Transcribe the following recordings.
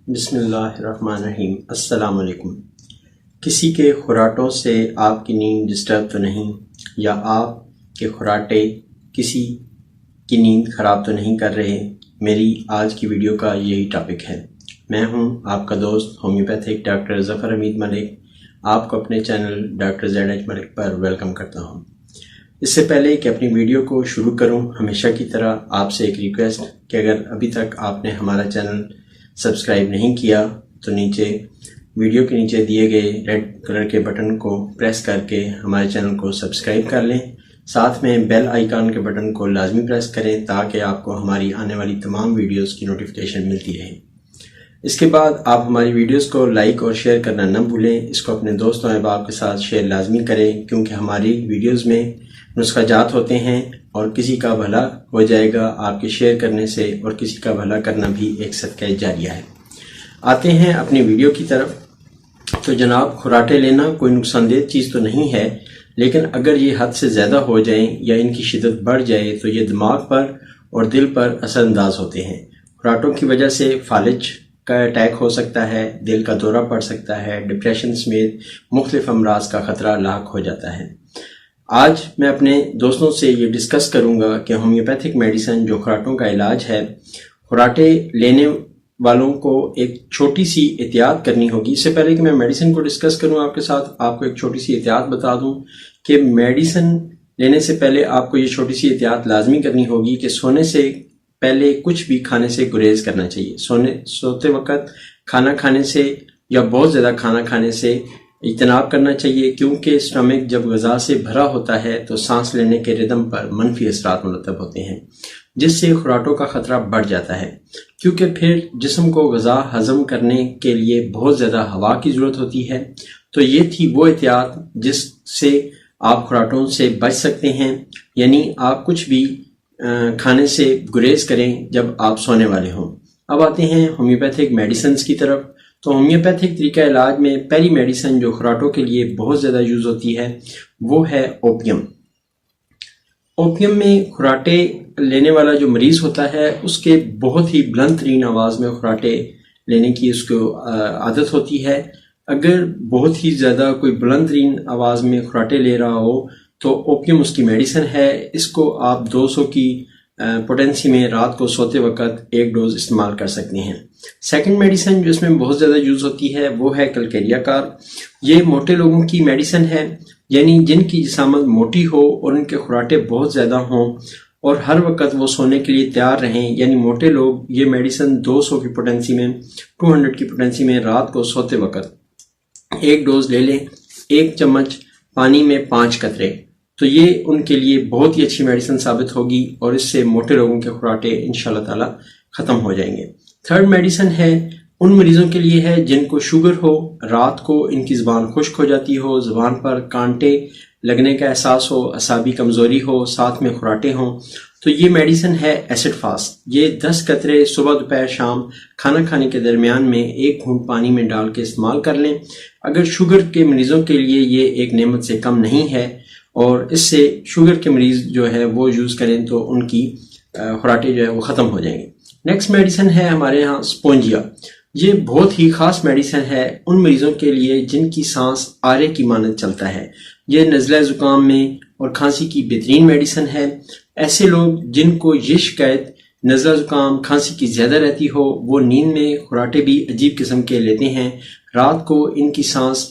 بسم اللہ الرحمن الرحیم۔ السلام علیکم۔ کسی کے خراٹوں سے آپ کی نیند ڈسٹرب تو نہیں، یا آپ کے خراٹے کسی کی نیند خراب تو نہیں کر رہے؟ میری آج کی ویڈیو کا یہی ٹاپک ہے۔ میں ہوں آپ کا دوست ہومیوپیتھک ڈاکٹر ظفر حمید ملک، آپ کو اپنے چینل ڈاکٹر زید ایچ ملک پر ویلکم کرتا ہوں۔ اس سے پہلے کہ اپنی ویڈیو کو شروع کروں، ہمیشہ کی طرح آپ سے ایک ریکویسٹ کہ اگر ابھی تک آپ نے ہمارا چینل سبسکرائب نہیں کیا تو ویڈیو کے نیچے دیے گئے ریڈ کلر کے بٹن کو پریس کر کے ہمارے چینل کو سبسکرائب کر لیں، ساتھ میں بیل آئیکن کے بٹن کو لازمی پریس کریں تاکہ آپ کو ہماری آنے والی تمام ویڈیوز کی نوٹیفیکیشن ملتی رہے۔ اس کے بعد آپ ہماری ویڈیوز کو لائک اور شیئر کرنا نہ بھولیں۔ اس کو اپنے دوستوں احباب کے ساتھ شیئر لازمی کریں، کیونکہ ہماری ویڈیوز میں نسخہ جات ہوتے ہیں اور کسی کا بھلا ہو جائے گا آپ کے شیئر کرنے سے، اور کسی کا بھلا کرنا بھی ایک صدقہ جاریہ ہے۔ آتے ہیں اپنی ویڈیو کی طرف۔ تو جناب، خراٹے لینا کوئی نقصان دہ چیز تو نہیں ہے، لیکن اگر یہ حد سے زیادہ ہو جائیں یا ان کی شدت بڑھ جائے تو یہ دماغ پر اور دل پر اثر انداز ہوتے ہیں۔ خراٹوں کی وجہ سے فالج کا اٹیک ہو سکتا ہے، دل کا دورہ پڑ سکتا ہے، ڈپریشن سمیت مختلف امراض کا خطرہ لاحق ہو جاتا ہے۔ آج میں اپنے دوستوں سے یہ ڈسکس کروں گا کہ ہومیوپیتھک میڈیسن جو خراٹوں کا علاج ہے، خراٹے لینے والوں کو ایک چھوٹی سی احتیاط کرنی ہوگی۔ اس سے پہلے کہ میں میڈیسن کو ڈسکس کروں آپ کے ساتھ، آپ کو ایک چھوٹی سی احتیاط بتا دوں کہ میڈیسن لینے سے پہلے آپ کو یہ چھوٹی سی احتیاط لازمی کرنی ہوگی کہ سونے سے پہلے کچھ بھی کھانے سے گریز کرنا چاہیے۔ سوتے وقت کھانا کھانے سے یا بہت زیادہ کھانا کھانے سے اجتناب کرنا چاہیے، کیونکہ اسٹمک جب غذا سے بھرا ہوتا ہے تو سانس لینے کے ردم پر منفی اثرات مرتب ہوتے ہیں، جس سے خراٹوں کا خطرہ بڑھ جاتا ہے، کیونکہ پھر جسم کو غذا ہضم کرنے کے لیے بہت زیادہ ہوا کی ضرورت ہوتی ہے۔ تو یہ تھی وہ احتیاط جس سے آپ خراٹوں سے بچ سکتے ہیں، یعنی آپ کچھ بھی کھانے سے گریز کریں جب آپ سونے والے ہوں۔ اب آتے ہیں ہومیوپیتھک میڈیسنز کی طرف۔ تو ہومیوپیتھک طریقہ علاج میں پہلی میڈیسن جو خراٹوں کے لیے بہت زیادہ یوز ہوتی ہے وہ ہے اوپیم۔ اوپیم میں خراٹے لینے والا جو مریض ہوتا ہے اس کے بہت ہی بلند ترین آواز میں خراٹے لینے کی اس کو عادت ہوتی ہے۔ اگر بہت ہی زیادہ کوئی بلند ترین آواز میں خراٹے لے رہا ہو تو اوپیم اس کی میڈیسن ہے۔ اس کو آپ 200 کی پوٹینسی میں رات کو سوتے وقت ایک ڈوز استعمال کر سکتے ہیں۔ سیکنڈ میڈیسن جو اس میں بہت زیادہ یوز ہوتی ہے وہ ہے کلکیریا کار۔ یہ موٹے لوگوں کی میڈیسن ہے، یعنی جن کی جسامت موٹی ہو اور ان کے خراٹے بہت زیادہ ہوں اور ہر وقت وہ سونے کے لیے تیار رہیں، یعنی موٹے لوگ یہ میڈیسن 200 کی پوٹینسی میں 200 کی پوٹینسی میں رات کو سوتے وقت ایک ڈوز لے لیں، 1 چمچ پانی میں 5 قطرے۔ تو یہ ان کے لیے بہت ہی اچھی میڈیسن ثابت ہوگی اور اس سے موٹے لوگوں کے خراٹے انشاءاللہ تعالی ختم ہو جائیں گے۔ تھرڈ میڈیسن ہے ان مریضوں کے لیے ہے جن کو شوگر ہو، رات کو ان کی زبان خشک ہو جاتی ہو، زبان پر کانٹے لگنے کا احساس ہو، اعصابی کمزوری ہو، ساتھ میں خراٹے ہوں، تو یہ میڈیسن ہے ایسڈ فاسٹ۔ یہ 10 قطرے صبح دوپہر شام کھانا کھانے کے درمیان میں 1 گھونٹ پانی میں ڈال کے استعمال کر لیں۔ اگر شوگر کے مریضوں کے لیے یہ ایک نعمت سے کم نہیں ہے اور اس سے شوگر کے مریض جو ہے وہ یوز کریں تو ان کی خراٹے جو ہے وہ ختم ہو جائیں گے۔ نیکسٹ میڈیسن ہے ہمارے ہاں سپونجیا۔ یہ بہت ہی خاص میڈیسن ہے ان مریضوں کے لیے جن کی سانس آرے کی مانند چلتا ہے۔ یہ نزلہ زکام میں اور کھانسی کی بہترین میڈیسن ہے۔ ایسے لوگ جن کو یہ شکایت نزلہ زکام کھانسی کی زیادہ رہتی ہو، وہ نیند میں خراٹے بھی عجیب قسم کے لیتے ہیں۔ رات کو ان کی سانس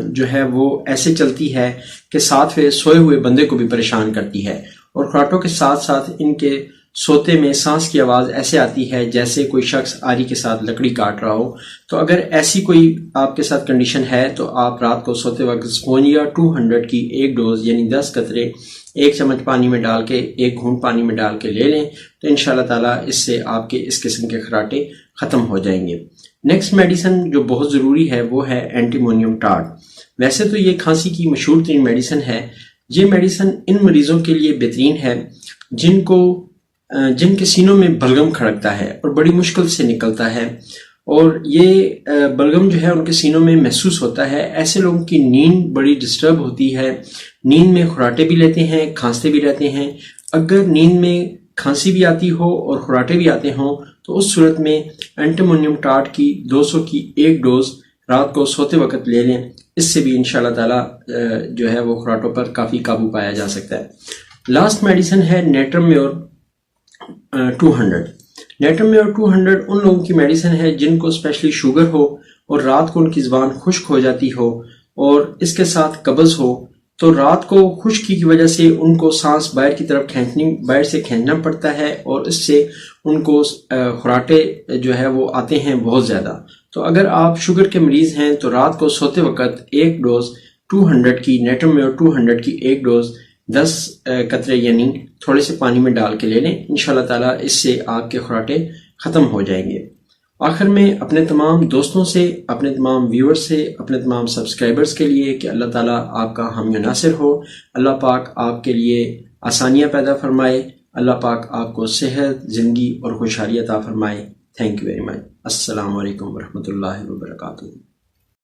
جو ہے وہ ایسے چلتی ہے کہ ساتھ میں سوئے ہوئے بندے کو بھی پریشان کرتی ہے، اور خراٹوں کے ساتھ ساتھ ان کے سوتے میں سانس کی آواز ایسے آتی ہے جیسے کوئی شخص آری کے ساتھ لکڑی کاٹ رہا ہو۔ تو اگر ایسی کوئی آپ کے ساتھ کنڈیشن ہے تو آپ رات کو سوتے وقت سپونجیا 200 کی 1 ڈوز یعنی 10 قطرے 1 چمچ پانی میں ڈال کے 1 گھونٹ پانی میں ڈال کے لے لیں، تو انشاءاللہ تعالیٰ اس سے آپ کے اس قسم کے خراٹے ختم ہو جائیں گے۔ نیکسٹ میڈیسن جو بہت ضروری ہے وہ ہے اینٹیمونیم ٹارڈ۔ ویسے تو یہ کھانسی کی مشہور ترین میڈیسن ہے۔ یہ میڈیسن ان مریضوں کے لیے بہترین ہے جن کے سینوں میں بلغم کھڑکتا ہے اور بڑی مشکل سے نکلتا ہے، اور یہ بلغم جو ہے ان کے سینوں میں محسوس ہوتا ہے۔ ایسے لوگوں کی نیند بڑی ڈسٹرب ہوتی ہے، نیند میں خراٹے بھی لیتے ہیں، کھانستے بھی رہتے ہیں۔ اگر نیند میں کھانسی بھی آتی ہو اور خراٹے بھی آتے ہوں تو اس صورت میں اینٹیمونیم ٹارٹ کی 200 کی ایک ڈوز رات کو سوتے وقت لے لیں. اس سے بھی انشاءاللہ تعالیٰ جو ہے وہ خراٹوں پر کافی قابو پایا جا سکتا ہے. لاسٹ میڈیسن ہے نیٹرمیور 200. نیٹرمیور 200 ان لوگوں کی میڈیسن ہے جن کو اسپیشلی شوگر ہو اور رات کو ان کی زبان خشک ہو جاتی ہو اور اس کے ساتھ قبض ہو، تو رات کو خشکی کی وجہ سے ان کو سانس باہر کی طرف باہر سے کھینچنا پڑتا ہے اور اس سے ان کو خراٹے جو ہے وہ آتے ہیں بہت زیادہ. تو اگر آپ شوگر کے مریض ہیں تو رات کو سوتے وقت ایک ڈوز 200 کی نیٹرمیور 200 کی ایک ڈوز 10 قطرے یعنی تھوڑے سے پانی میں ڈال کے لے لیں. انشاءاللہ تعالیٰ اس سے آپ کے خراٹے ختم ہو جائیں گے. آخر میں اپنے تمام دوستوں سے، اپنے تمام ویورز سے، اپنے تمام سبسکرائبرز کے لیے کہ اللہ تعالیٰ آپ کا حامی و ناصر ہو. اللہ پاک آپ کے لیے آسانیاں پیدا فرمائے. اللہ پاک آپ کو صحت، زندگی اور خوشحالی عطا فرمائے. Thank you very much. السلام علیکم ورحمۃ اللہ وبرکاتہ.